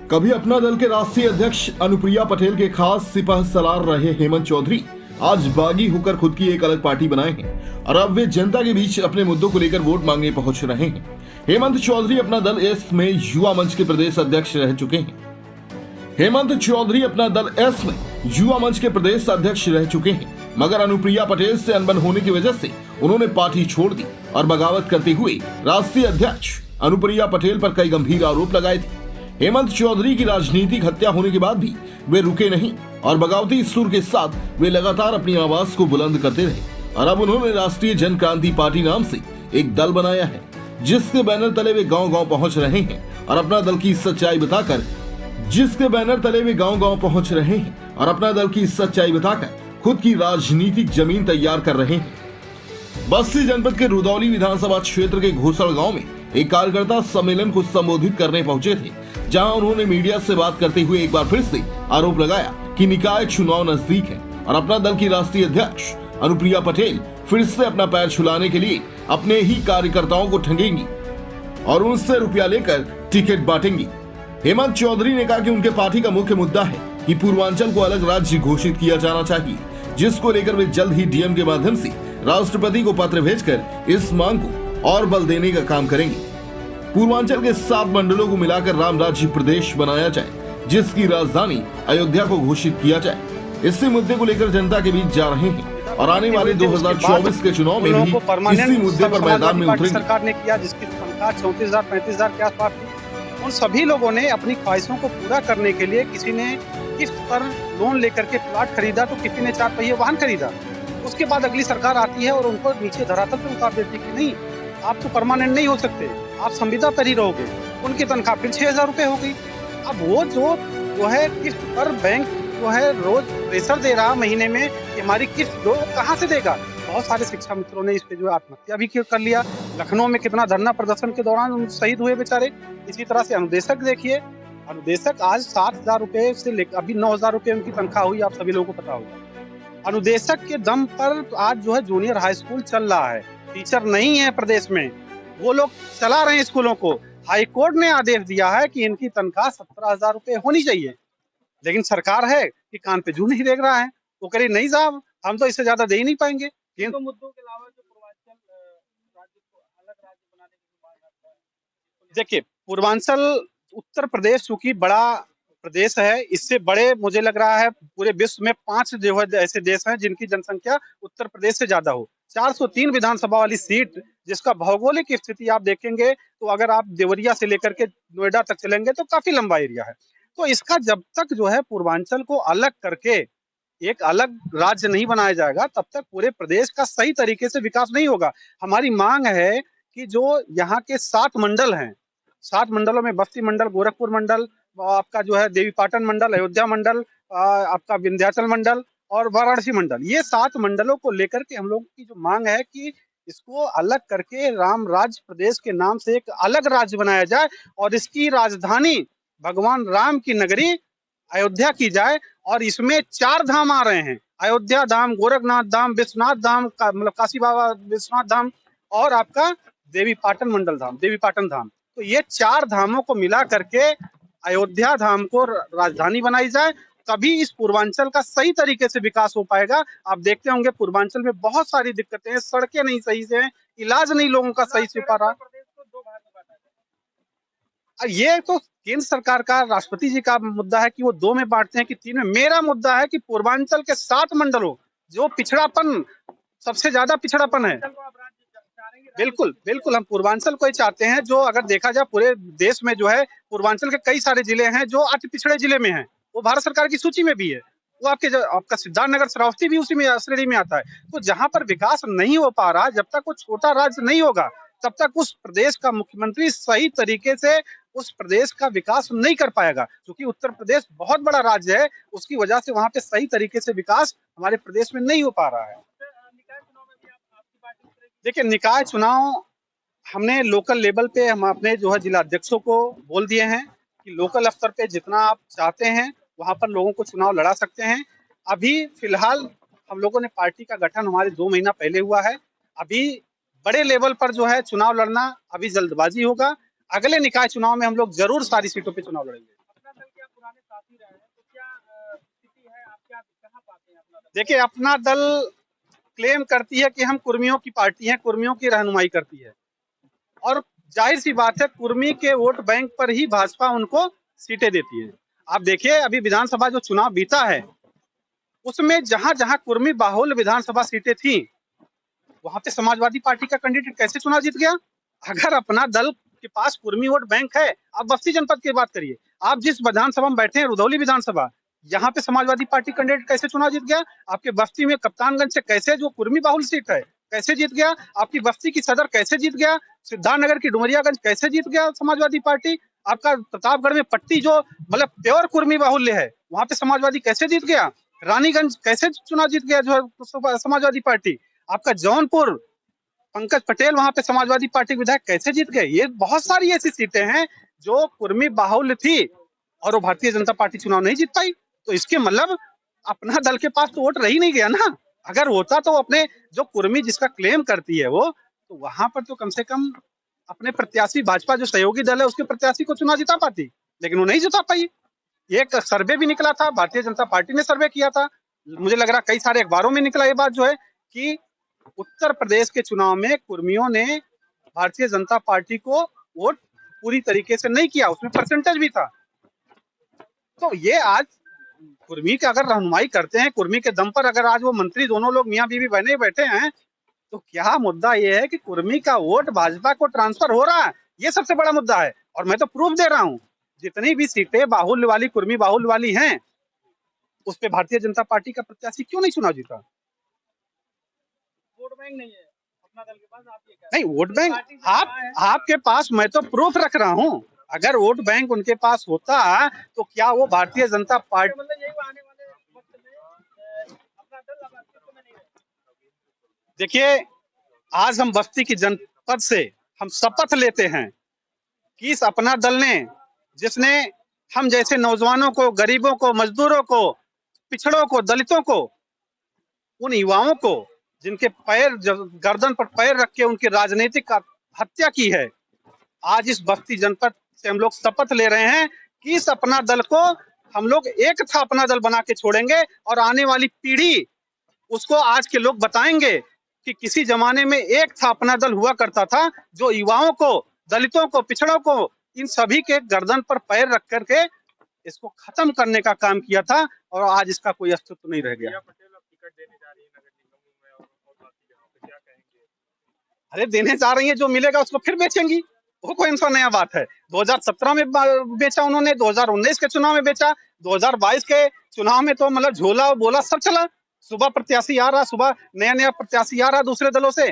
कभी अपना दल के राष्ट्रीय अध्यक्ष अनुप्रिया पटेल के खास सिपह सलार रहे हेमंत चौधरी आज बागी होकर खुद की एक अलग पार्टी बनाए हैं और अब वे जनता के बीच अपने मुद्दों को लेकर वोट मांगने पहुंच रहे हैं। हेमंत चौधरी अपना दल एस में युवा मंच के प्रदेश अध्यक्ष रह चुके हैं। हेमंत चौधरी अपना दल एस में युवा मंच के प्रदेश अध्यक्ष रह चुके हैं, मगर अनुप्रिया पटेल से अनबन होने की वजह से उन्होंने पार्टी छोड़ दी और बगावत करते हुए राष्ट्रीय अध्यक्ष अनुप्रिया पटेल पर कई गंभीर आरोप लगाए थे। हेमंत चौधरी की राजनीतिक हत्या होने के बाद भी वे रुके नहीं और बगावती सुर के साथ वे लगातार अपनी आवाज को बुलंद करते रहे और अब उन्होंने राष्ट्रीय जन क्रांति पार्टी नाम से एक दल बनाया है, जिसके बैनर तले वे गांव-गांव पहुंच रहे हैं और अपना दल की सच्चाई बताकर खुद की राजनीतिक जमीन तैयार कर रहे हैं। बस्ती जनपद के रुदौली विधानसभा क्षेत्र के घोसड़ गांव में एक कार्यकर्ता सम्मेलन को संबोधित करने पहुंचे थे, जहां उन्होंने मीडिया से बात करते हुए एक बार फिर से आरोप लगाया कि निकाय चुनाव नजदीक है और अपना दल की राष्ट्रीय अध्यक्ष अनुप्रिया पटेल फिर से अपना पैर छुलाने के लिए अपने ही कार्यकर्ताओं को ठगेंगी और उनसे रुपया लेकर टिकट बांटेंगी। हेमंत चौधरी ने कहा कि उनके पार्टी का मुख्य मुद्दा है कि पूर्वांचल को अलग राज्य घोषित किया जाना चाहिए, जिसको लेकर वे जल्द ही डीएम के माध्यम से राष्ट्रपति को पत्र भेजकर इस मांग को और बल देने का काम करेंगे। पूर्वांचल के 7 मंडलों को मिलाकर राम राज्य प्रदेश बनाया जाए, जिसकी राजधानी अयोध्या को घोषित किया जाए। इसी मुद्दे को लेकर जनता के बीच जा रहे हैं और आने वाले 2024 के चुनाव में भी इसी मुद्दे पर मैदान में उतरेंगे। सरकार ने किया, जिसकी तनख्वाह 34,000-35,000 के आसपास थी, उन सभी लोगों ने अपनी ख्वाहिशों को पूरा करने के लिए किसी ने किस्त पर लोन लेकर के प्लाट खरीदा, तो किसी ने 4 पहिए वाहन खरीदा। उसके बाद अगली सरकार आती है और उनको नीचे धरातल पर उतार देती है कि नहीं, आप तो परमानेंट नहीं हो सकते, आप संविदा पर ही रहोगे। उनकी तनख्वाह फिर 6,000 रुपए हो गई। अब वो जो है किस्त पर बैंक जो है रोज प्रेशर दे रहा महीने में कि हमारी किस्त दो, कहाँ से देगा। बहुत सारे शिक्षा मित्रों ने इस पे जो आत्महत्या भी कर लिया। लखनऊ में कितना धरना प्रदर्शन के दौरान शहीद हुए बेचारे। इसी तरह से अनुदेशक देखिए, अनुदेशक आज 7,000 रुपए से लेकर अभी 9,000 रुपए उनकी तनख्वाह हुई, आप सभी लोगों को पता होगा। अनुदेशक के दम पर आज जो है जूनियर हाई स्कूल चल रहा है। टीचर नहीं है प्रदेश में, वो लोग चला रहे हैं स्कूलों को। हाई कोर्ट ने आदेश दिया है कि इनकी तनख्वाह 17,000 रुपए होनी चाहिए, लेकिन सरकार है कि कान पे जू नहीं देख रहा है। वो कह रही नहीं साहब, हम तो इससे ज्यादा दे ही नहीं पाएंगे। तो मुद्दों के अलावा जो पूर्वांचल राज्य को अलग राज्य बनाने की मांग आता है, देखिए, पूर्वांचल उत्तर प्रदेश चूंकि बड़ा प्रदेश है, इससे बड़े मुझे लग रहा है पूरे विश्व में 5 जो है ऐसे देश हैं जिनकी जनसंख्या उत्तर प्रदेश से ज्यादा हो। 403 विधानसभा वाली सीट, जिसका भौगोलिक स्थिति आप देखेंगे तो अगर आप देवरिया से लेकर के नोएडा तक चलेंगे तो काफी लंबा एरिया है। तो इसका जब तक जो है पूर्वांचल को अलग करके एक अलग राज्य नहीं बनाया जाएगा, तब तक पूरे प्रदेश का सही तरीके से विकास नहीं होगा। हमारी मांग है कि जो यहाँ के 7 मंडल हैं, 7 मंडलों में बस्ती मंडल, गोरखपुर मंडल, आपका जो है देवीपाटन मंडल, अयोध्या मंडल, आपका विंध्याचल मंडल और वाराणसी मंडल, ये 7 मंडलों को लेकर के हम लोग की जो मांग है कि इसको अलग करके राम राज्य प्रदेश के नाम से एक अलग राज्य बनाया जाए और इसकी राजधानी भगवान राम की नगरी अयोध्या की जाए। और इसमें 4 धाम आ रहे हैं, अयोध्या धाम, गोरखनाथ धाम, विश्वनाथ धाम मतलब काशी बाबा विश्वनाथ धाम और आपका देवीपाटन मंडल धाम, देवीपाटन धाम। तो ये 4 धामों को मिला करके अयोध्या धाम को राजधानी बनाई जाए, तभी इस पूर्वांचल का सही तरीके से विकास हो पाएगा। आप देखते होंगे पूर्वांचल में बहुत सारी दिक्कतें हैं, सड़कें नहीं सही से हैं, इलाज नहीं लोगों का सही से पा रहा। ये तो केंद्र सरकार का, राष्ट्रपति जी का मुद्दा है कि वो 2 में बांटते हैं कि 3 में। मेरा मुद्दा है कि पूर्वांचल के 7 मंडलों, जो पिछड़ापन, सबसे ज्यादा पिछड़ापन है, बिल्कुल बिल्कुल हम पूर्वांचल को ही चाहते हैं। जो अगर देखा जाए पूरे देश में जो है पूर्वांचल के कई सारे जिले हैं जो अति पिछड़े जिले में हैं, वो भारत सरकार की सूची में भी है। वो आपका सिद्धार्थनगर, श्रावस्ती भी उसी में श्रेणी में आता है। तो जहां पर विकास नहीं हो पा रहा, जब तक वो छोटा राज्य नहीं होगा, तब तक उस प्रदेश का मुख्यमंत्री सही तरीके से उस प्रदेश का विकास नहीं कर पाएगा। क्योंकि उत्तर प्रदेश बहुत बड़ा राज्य है, उसकी वजह से वहां पे सही तरीके से विकास हमारे प्रदेश में नहीं हो पा रहा है। देखिए, निकाय चुनाव हमने लोकल लेवल पे हम अपने जो है जिला अध्यक्षों को बोल दिए हैं कि लोकल स्तर पे जितना आप चाहते हैं वहां पर लोगों को चुनाव लड़ा सकते हैं। अभी फिलहाल हम लोगों ने पार्टी का गठन हमारे 2 महीना पहले हुआ है। अभी बड़े लेवल पर जो है चुनाव लड़ना अभी जल्दबाजी होगा। अगले निकाय चुनाव में हम लोग जरूर सारी सीटों पे चुनाव लड़ेंगे। अपना दल के आप पुराने साथी रहे हैं, तो क्या स्थिति है, आप क्या कहाँ पाते हैं अपना दल? देखिए, अपना दल क्लेम करती है कि हम कुर्मियों की पार्टी हैं, कुर्मियों की रहनुमाई करती है और जाहिर सी बात है कुर्मी के वोट बैंक पर ही भाजपा उनको सीटें देती है। आप देखिए, अभी विधानसभा जो चुनाव बीता है उसमें जहां जहां कुर्मी बाहुल्य विधानसभा सीटें थी वहां पे समाजवादी पार्टी का कैंडिडेट कैसे चुनाव जीत गया? अगर अपना दल के पास कुर्मी वोट बैंक है, आप बस्ती जनपद की बात करिए, आप जिस विधानसभा में बैठे हैं रुधौली विधानसभा, यहाँ पे समाजवादी पार्टी कैंडिडेट कैसे चुनाव जीत गया? आपके बस्ती में कप्तानगंज से कैसे जो कुर्मी बाहुल सीट है कैसे जीत गया? आपकी बस्ती की सदर कैसे जीत गया? सिद्धार्थनगर की डुमरियागंज कैसे जीत गया समाजवादी पार्टी? आपका प्रतापगढ़ में पट्टी जो मतलब प्योर कुर्मी बाहुल्य है वहां पे समाजवादी कैसे जीत गया? रानीगंज कैसे चुनाव जीत गया जो है समाजवादी पार्टी? आपका जौनपुर पंकज पटेल वहां पे समाजवादी पार्टी विधायक कैसे जीत गए? ये बहुत सारी ऐसी सीटें हैं जो कुर्मी बाहुल्य थी और वो भारतीय जनता पार्टी चुनाव नहीं जीत पाई। तो इसके मतलब अपना दल के पास तो वोट रह ही नहीं गया ना। अगर होता तो अपने जो कुर्मी जिसका क्लेम करती है वो, तो वहां पर तो कम से कम अपने प्रत्याशी भाजपा जो सहयोगी दल है उसके प्रत्याशी को चुनाव जिता पाती, लेकिन वो नहीं जिता पाई। एक सर्वे भी निकला था, भारतीय जनता पार्टी ने सर्वे किया था, मुझे लग रहा कई सारे अखबारों में निकला ये बात जो है कि उत्तर प्रदेश के चुनाव में कुर्मियों ने भारतीय जनता पार्टी को वोट पूरी तरीके से नहीं किया, उसमें परसेंटेज भी था। तो ये आज कुर्मी के अगर रहनुमाई करते हैं, कुर्मी के दम पर अगर आज वो मंत्री दोनों लोग मियां बीवी बने बैठे हैं, तो क्या मुद्दा ये है कि कुर्मी का वोट भाजपा को ट्रांसफर हो रहा है, ये सबसे बड़ा मुद्दा है। और मैं तो प्रूफ दे रहा हूं, जितनी भी सीटें बाहुल्य वाली कुर्मी बाहुल्य वाली हैं उस पे भारतीय जनता पार्टी का प्रत्याशी क्यों नहीं चुनाव जीता? वोट बैंक नहीं है अपना दल के पास, आप ये कह रहे नहीं, हैं। वोट बैंक पार्टी से कहा है, आपके पास, मैं तो प्रूफ रख रहा हूं। अगर वोट बैंक उनके पास होता तो क्या वो भारतीय जनता पार्टी, मतलब यही वो आने वाले वक्त में अपना दल अब अस्तित्व में नहीं रहेगा। देखिए आज हम बस्ती की जनपद से हम शपथ लेते हैं कि इस अपना दल ने, जिसने हम जैसे नौजवानों को, गरीबों को, मजदूरों को, पिछड़ों को, दलितों को, उन युवाओं को जिनके पैर गर्दन पर पैर रख के उनकी राजनीतिक हत्या की है, आज इस बस्ती जनपद से हम लोग शपथ ले रहे हैं कि इस अपना दल को हम लोग एक था अपना दल बना के छोड़ेंगे और आने वाली पीढ़ी उसको आज के लोग बताएंगे कि किसी जमाने में एक था अपना दल हुआ करता था जो युवाओं को, दलितों को, पिछड़ों को, इन सभी के गर्दन पर पैर रख करके इसको खत्म करने का काम किया था और आज इसका कोई अस्तित्व नहीं रह गया। अरे देने जा रही है, जो मिलेगा उसको फिर बेचेंगी, वो कोई सा नया बात है। 2017 में बेचा उन्होंने, 2019 के चुनाव में बेचा, 2022 के चुनाव में तो मतलब झोला बोला सब चला। सुबह प्रत्याशी आ रहा, सुबह नया नया प्रत्याशी आ रहा दूसरे दलों से,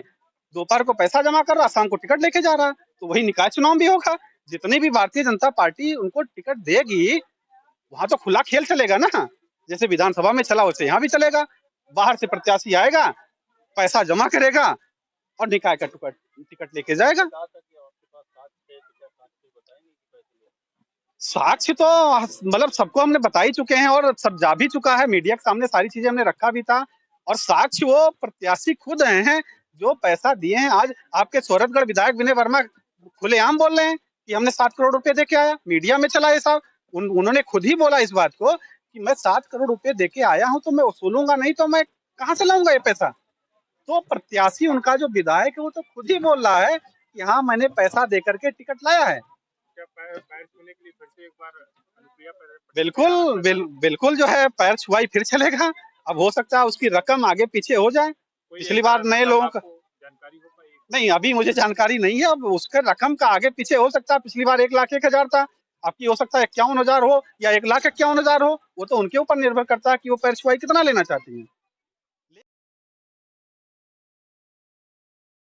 दोपहर को पैसा जमा कर रहा, शाम को टिकट लेके जा रहा। तो वही निकाय चुनाव भी होगा, जितनी भी भारतीय जनता पार्टी उनको टिकट देगी वहां तो खुला खेल चलेगा ना। जैसे विधानसभा में चला वैसे यहाँ भी चलेगा। बाहर से प्रत्याशी आएगा, पैसा जमा करेगा और निकाय का टिकट लेके जाएगा। साक्ष्य तो मतलब सबको हमने बता ही चुके हैं और सब जा भी चुका है, मीडिया के सामने सारी चीजें हमने रखा भी था। और साक्ष्य वो प्रत्याशी खुद हैं जो पैसा दिए हैं। आज आपके सोरठगढ़ विधायक विनय वर्मा खुलेआम बोल रहे हैं कि हमने 7 करोड़ रुपए दे के आया, मीडिया में चला ये सब। उन्होंने खुद ही बोला इस बात को कि मैं 7 करोड़ रुपए दे के आया हूं, तो मैं वसूलूंगा नहीं तो मैं कहां से लाऊंगा ये पैसा। तो प्रत्याशी उनका जो विधायक है वो तो खुद ही बोल रहा है कि हाँ मैंने पैसा दे करके टिकट लाया है। पैर छूने के लिए फिर से एक बार बिल्कुल जो है पैर छुआई फिर चलेगा। अब हो सकता है उसकी रकम आगे पीछे हो जाए। पिछली बार नए लोगों का जानकारी हो पाई नहीं, अभी मुझे जानकारी नहीं है। अब उसके रकम का आगे पीछे हो सकता है। पिछली बार 1,01,000 था, आपकी हो सकता है 51,000 हो या 1,51,000 हो। वो तो उनके ऊपर निर्भर करता है कि वो पैर छुआई कितना लेना चाहती है।